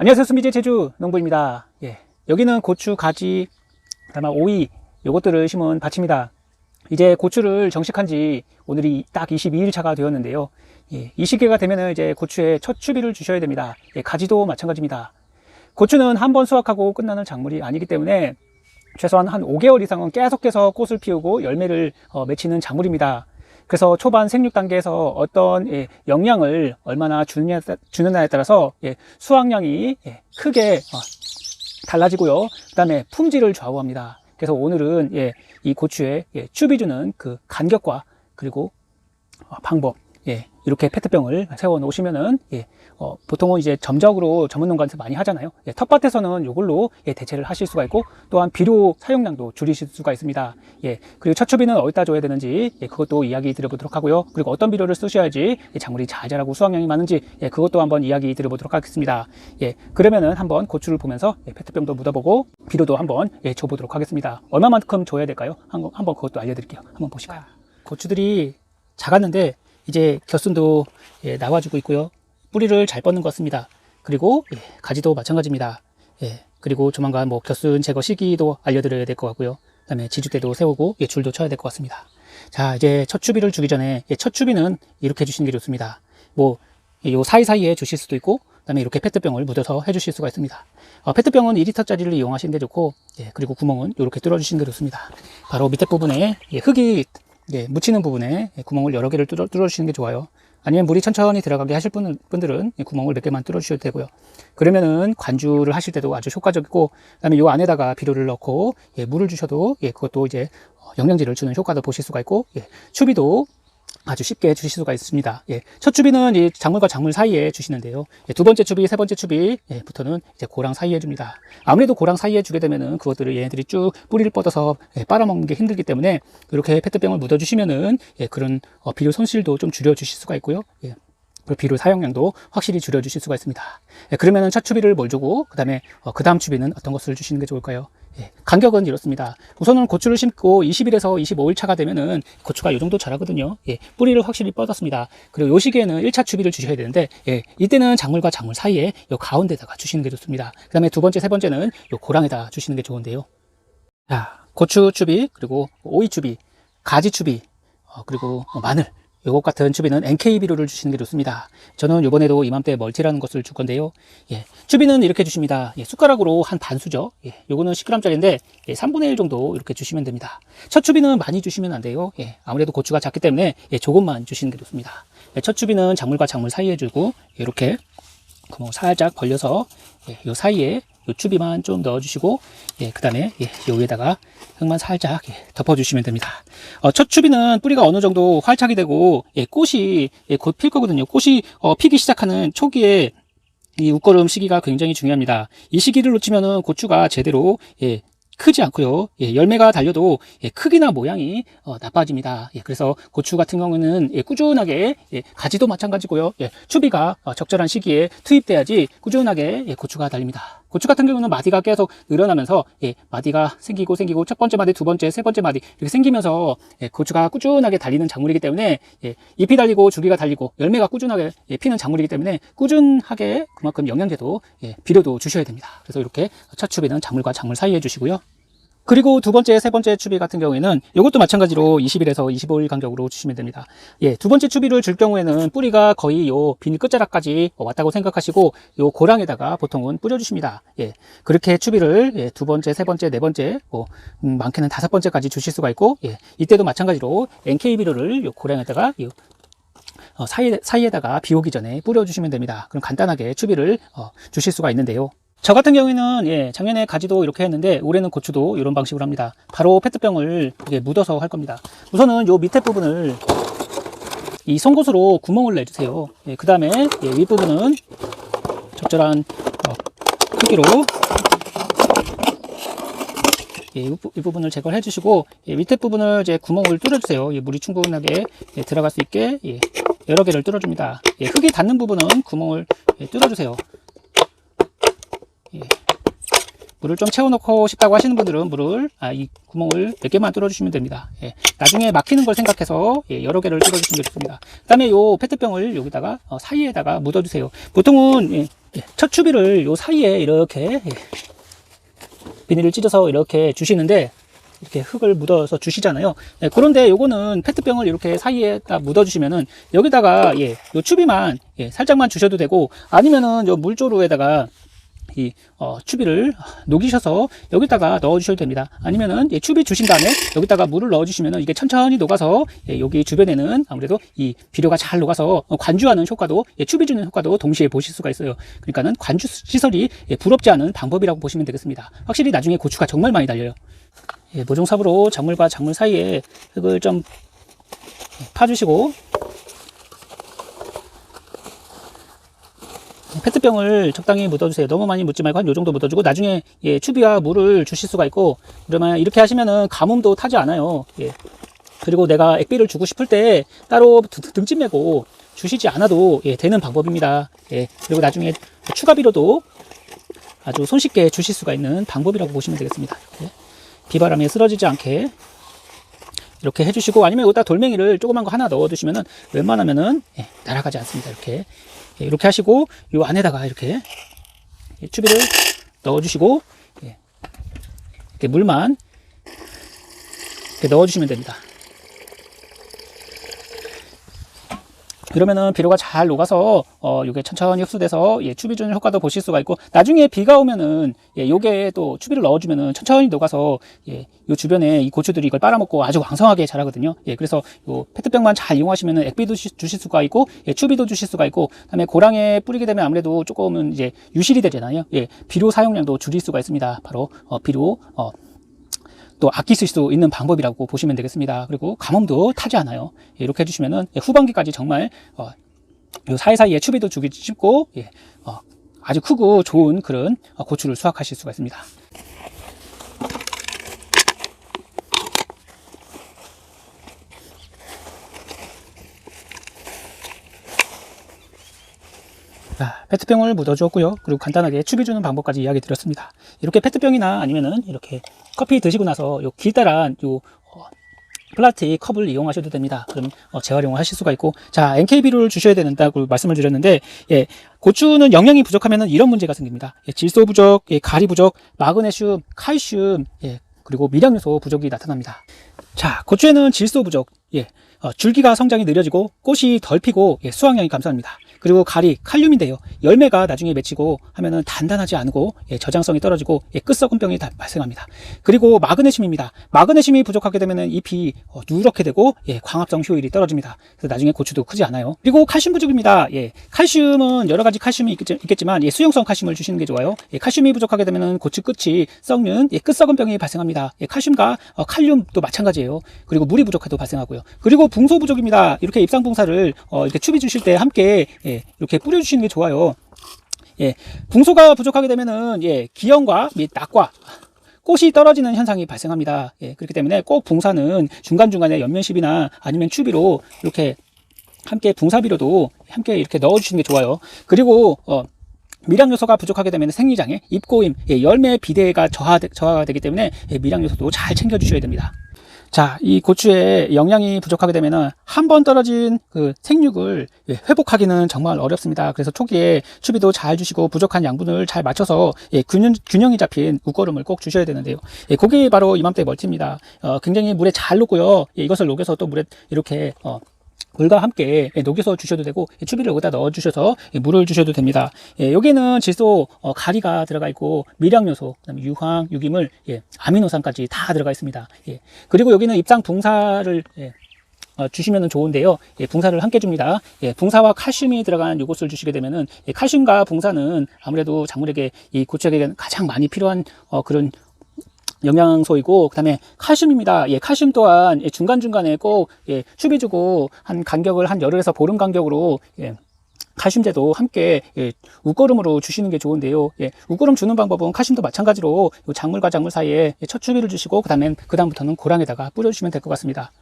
안녕하세요. 수미제 제주 농부입니다. 여기는 고추, 가지, 그다음에 오이 요것들을 심은 밭입니다. 이제 고추를 정식한 지 오늘이 딱 22일 차가 되었는데요. 이 시기가 되면은 이제 고추에 첫 추비를 주셔야 됩니다. 가지도 마찬가지입니다. 고추는 한 번 수확하고 끝나는 작물이 아니기 때문에 최소한 한 5개월 이상은 계속해서 꽃을 피우고 열매를 맺히는 작물입니다. 그래서 초반 생육 단계에서 어떤 영양을 얼마나 주느냐에 따라서 수확량이 크게 달라지고요. 그 다음에 품질을 좌우합니다. 그래서 오늘은 이 고추에 추비 주는 그 간격과 그리고 방법, 이렇게 페트병을 세워 놓으시면은 보통은 이제 점적으로 전문 농가에서 많이 하잖아요. 텃밭에서는 이걸로 대체를 하실 수가 있고, 또한 비료 사용량도 줄이실 수가 있습니다. 그리고 첫 추비는 어디다 줘야 되는지 그것도 이야기 드려보도록 하고요. 그리고 어떤 비료를 쓰셔야지 작물이 잘 자라고 수확량이 많은지 그것도 한번 이야기 드려보도록 하겠습니다. 그러면은 한번 고추를 보면서 페트병도 묻어보고 비료도 한번 줘보도록 하겠습니다. 얼마만큼 줘야 될까요? 한번 그것도 알려드릴게요. 한번 보실까요? 고추들이 작았는데 이제 겨순도 나와주고 있고요. 뿌리를 잘 뻗는 것 같습니다. 그리고 가지도 마찬가지입니다. 그리고 조만간 뭐 겨순 제거 시기도 알려드려야 될 것 같고요. 그 다음에 지주대도 세우고 줄도 쳐야 될 것 같습니다. 자, 이제 첫 추비를 주기 전에 첫 추비는 이렇게 해주시는 게 좋습니다. 뭐 요 사이사이에 주실 수도 있고, 그 다음에 이렇게 페트병을 묻어서 해주실 수가 있습니다. 페트병은 2리터짜리를 이용하시는 게 좋고, 그리고 구멍은 이렇게 뚫어주시는 게 좋습니다. 바로 밑에 부분에 흙이 묻히는 부분에 구멍을 여러 개를 뚫어주시는 게 좋아요. 아니면 물이 천천히 들어가게 하실 분들은 구멍을 몇 개만 뚫어주셔도 되고요. 그러면은 관주를 하실 때도 아주 효과적이고, 그 다음에 요 안에다가 비료를 넣고 물을 주셔도 그것도 이제 영양제를 주는 효과도 보실 수가 있고, 추비도 아주 쉽게 주실 수가 있습니다. 첫 추비는 이 작물과 작물 사이에 주시는데요. 두 번째 추비, 세 번째 추비부터는 이제 고랑 사이에 줍니다. 아무래도 고랑 사이에 주게 되면은 그것들을 얘네들이 쭉 뿌리를 뻗어서 빨아먹는 게 힘들기 때문에 이렇게 페트병을 묻어주시면은 그런 비료 손실도 좀 줄여주실 수가 있고요. 그리고 비료 사용량도 확실히 줄여주실 수가 있습니다. 그러면은 첫 추비를 뭘 주고, 그 다음에 그 다음 추비는 어떤 것을 주시는 게 좋을까요? 간격은 이렇습니다. 우선은 고추를 심고 20일에서 25일 차가 되면은 고추가 이 정도 자라거든요. 뿌리를 확실히 뻗었습니다. 그리고 이 시기에는 1차 추비를 주셔야 되는데, 이때는 작물과 작물 사이에 요 가운데다가 주시는 게 좋습니다. 그 다음에 두 번째, 세 번째는 요 고랑에다 주시는 게 좋은데요. 자, 고추 추비, 그리고 오이 추비, 가지 추비, 그리고 마늘, 요것 같은 추비는 NK 비료를 주시는 게 좋습니다. 저는 요번에도 이맘때 멀티라는 것을 줄 건데요. 추비는 이렇게 주십니다. 숟가락으로 한 반수죠. 요거는 10g짜리인데 3분의 1 정도 이렇게 주시면 됩니다. 첫 추비는 많이 주시면 안 돼요. 아무래도 고추가 작기 때문에 조금만 주시는 게 좋습니다. 첫 추비는 작물과 작물 사이에 주고, 이렇게 구멍 살짝 벌려서 요 사이에 요 추비만 좀 넣어주시고, 그 다음에 요 위에다가 흙만 살짝 덮어주시면 됩니다. 첫 추비는 뿌리가 어느 정도 활착이 되고 꽃이 곧 필 거거든요. 꽃이 피기 시작하는 초기에 이 웃거름 시기가 굉장히 중요합니다. 이 시기를 놓치면은 고추가 제대로 크지 않고요. 열매가 달려도 크기나 모양이 나빠집니다. 그래서 고추 같은 경우는 꾸준하게 가지도 마찬가지고요. 추비가 적절한 시기에 투입돼야지 꾸준하게 고추가 달립니다. 고추 같은 경우는 마디가 계속 늘어나면서 마디가 생기고 첫 번째 마디, 두 번째, 세 번째 마디 이렇게 생기면서 고추가 꾸준하게 달리는 작물이기 때문에 잎이 달리고 줄기가 달리고 열매가 꾸준하게 피는 작물이기 때문에 꾸준하게 그만큼 영양제도 비료도 주셔야 됩니다. 그래서 이렇게 첫 추비는 작물과 작물 사이에 주시고요. 그리고 두 번째, 세 번째 추비 같은 경우에는 이것도 마찬가지로 20일에서 25일 간격으로 주시면 됩니다. 두 번째 추비를 줄 경우에는 뿌리가 거의 요 비닐 끝자락까지 왔다고 생각하시고 요 고랑에다가 보통은 뿌려주십니다. 그렇게 추비를 두 번째, 세 번째, 네 번째, 많게는 다섯 번째까지 주실 수가 있고, 이때도 마찬가지로 NK 비료를 요 고랑에다가 사이에다가 비 오기 전에 뿌려주시면 됩니다. 그럼 간단하게 추비를 주실 수가 있는데요. 저 같은 경우에는 작년에 가지도 이렇게 했는데 올해는 고추도 이런 방식으로 합니다. 바로 페트병을 묻어서 할 겁니다. 우선은 요 밑에 부분을 이 송곳으로 구멍을 내주세요. 그 다음에 윗부분은 적절한 크기로 이 부분을 제거를 해주시고, 밑에 부분을 이제 구멍을 뚫어주세요. 물이 충분하게 들어갈 수 있게 여러 개를 뚫어줍니다. 흙이 닿는 부분은 구멍을 뚫어주세요. 물을 좀 채워놓고 싶다고 하시는 분들은 이 구멍을 몇 개만 뚫어주시면 됩니다. 예, 나중에 막히는 걸 생각해서 여러 개를 뚫어주시면 좋습니다. 그 다음에 요 페트병을 여기다가 사이에다가 묻어주세요. 보통은 첫 추비를 요 사이에 이렇게 비닐을 찢어서 이렇게 주시는데, 이렇게 흙을 묻어서 주시잖아요. 그런데 요거는 페트병을 이렇게 사이에다 묻어주시면은 여기다가 요 추비만 살짝만 주셔도 되고, 아니면은 요 물조루에다가 추비를 녹이셔서 여기다가 넣어주셔도 됩니다. 아니면은 추비 주신 다음에 여기다가 물을 넣어주시면은 이게 천천히 녹아서 여기 주변에는 아무래도 이 비료가 잘 녹아서 관주하는 효과도, 추비 주는 효과도 동시에 보실 수가 있어요. 그러니까는 관주 시설이 부럽지 않은 방법이라고 보시면 되겠습니다. 확실히 나중에 고추가 정말 많이 달려요. 모종삽으로 작물과 작물 사이에 흙을 좀 파주시고, 페트병을 적당히 묻어주세요. 너무 많이 묻지 말고 한 요 정도 묻어주고, 나중에 추비와 물을 주실 수가 있고, 그러면 이렇게 하시면은 가뭄도 타지 않아요. 그리고 내가 액비를 주고 싶을 때 따로 등짐 메고 주시지 않아도 되는 방법입니다. 그리고 나중에 추가 비료도 아주 손쉽게 주실 수가 있는 방법이라고 보시면 되겠습니다. 비바람에 쓰러지지 않게 이렇게 해주시고, 아니면 여기다 돌멩이를 조그만 거 하나 넣어두시면은 웬만하면은 날아가지 않습니다. 이렇게 하시고, 요 안에다가 이렇게 추비를 넣어주시고, 이렇게 물만 이렇게 넣어주시면 됩니다. 이러면은 비료가 잘 녹아서 요게 천천히 흡수돼서 추비 주는 효과도 보실 수가 있고, 나중에 비가 오면은 요게 또 추비를 넣어주면은 천천히 녹아서 요 주변에 이 고추들이 이걸 빨아먹고 아주 왕성하게 자라거든요. 그래서 요 페트병만 잘 이용하시면은 액비도 주실 수가 있고, 추비도 주실 수가 있고, 그다음에 고랑에 뿌리게 되면 아무래도 조금은 이제 유실이 되잖아요. 비료 사용량도 줄일 수가 있습니다. 바로 비료 또 아끼실 수 있는 방법이라고 보시면 되겠습니다. 그리고 가뭄도 타지 않아요. 이렇게 해주시면은 후반기까지 정말 요 사이사이에 추비도 주기 쉽고, 아주 크고 좋은 그런 고추를 수확하실 수가 있습니다. 자, 페트병을 묻어주었고요. 그리고 간단하게 추비 주는 방법까지 이야기 드렸습니다. 이렇게 페트병이나 아니면은 이렇게 커피 드시고 나서 요 길다란 요 플라스틱 컵을 이용하셔도 됩니다. 그럼 재활용을 하실 수가 있고, 자, NK비료를 주셔야 된다고 말씀을 드렸는데, 고추는 영양이 부족하면은 이런 문제가 생깁니다. 질소 부족, 가리 부족, 마그네슘, 칼슘, 그리고 미량요소 부족이 나타납니다. 자, 고추에는 질소 부족, 줄기가 성장이 느려지고 꽃이 덜 피고 수확량이 감소합니다. 그리고 가리, 칼륨인데요. 열매가 나중에 맺히고 하면은 단단하지 않고 저장성이 떨어지고 끝썩은병이 발생합니다. 그리고 마그네슘입니다. 마그네슘이 부족하게 되면은 잎이 누렇게 되고 광합성 효율이 떨어집니다. 그래서 나중에 고추도 크지 않아요. 그리고 칼슘 부족입니다. 칼슘은 여러 가지 칼슘이 있겠지만 수용성 칼슘을 주시는 게 좋아요. 칼슘이 부족하게 되면은 고추 끝이 썩는 끝썩은병이 발생합니다. 칼슘과 칼륨도 마찬가지예요. 그리고 물이 부족해도 발생하고요. 그리고 붕소 부족입니다. 이렇게 입상봉사를 이렇게 추비 주실 때 함께 이렇게 뿌려주시는 게 좋아요. 붕소가 부족하게 되면은 기형과 및 낙과 꽃이 떨어지는 현상이 발생합니다. 그렇기 때문에 꼭 붕사는 중간중간에 옆면십이나 아니면 추비로 이렇게 함께 붕사비료도 함께 이렇게 넣어주시는 게 좋아요. 그리고 미량요소가 부족하게 되면 생리장애, 잎고임, 열매 비대가 저하가 되기 때문에 미량요소도 잘 챙겨주셔야 됩니다. 자, 이 고추에 영양이 부족하게 되면은 한 번 떨어진 그 생육을 회복하기는 정말 어렵습니다. 그래서 초기에 추비도 잘 주시고 부족한 양분을 잘 맞춰서 균형이 잡힌 우거름을 꼭 주셔야 되는데요. 그게 바로 이맘때 멀티입니다. 굉장히 물에 잘 녹고요. 이것을 녹여서 또 물에 이렇게 물과 함께 녹여서 주셔도 되고, 추비를 여기다 넣어 주셔서 물을 주셔도 됩니다. 여기는 질소, 가리가 들어가 있고, 미량요소, 그다음에 유황, 유기물, 아미노산까지 다 들어가 있습니다. 그리고 여기는 입상 붕사를 주시면 좋은데요. 붕사를 함께 줍니다. 붕사와 칼슘이 들어간 요것을 주시게 되면은 칼슘과 붕사는 아무래도 작물에게, 이 고추에게 가장 많이 필요한 그런 영양소이고, 그 다음에 칼슘입니다. 칼슘 또한 중간중간에 꼭 추비 주고 한 간격을 한 열흘에서 보름 간격으로 칼슘제도 함께 우거름으로 주시는 게 좋은데요. 우거름 주는 방법은 칼슘도 마찬가지로 작물과 작물 사이에 첫 추비를 주시고, 그다음부터는 고랑에다가 뿌려주시면 될 것 같습니다.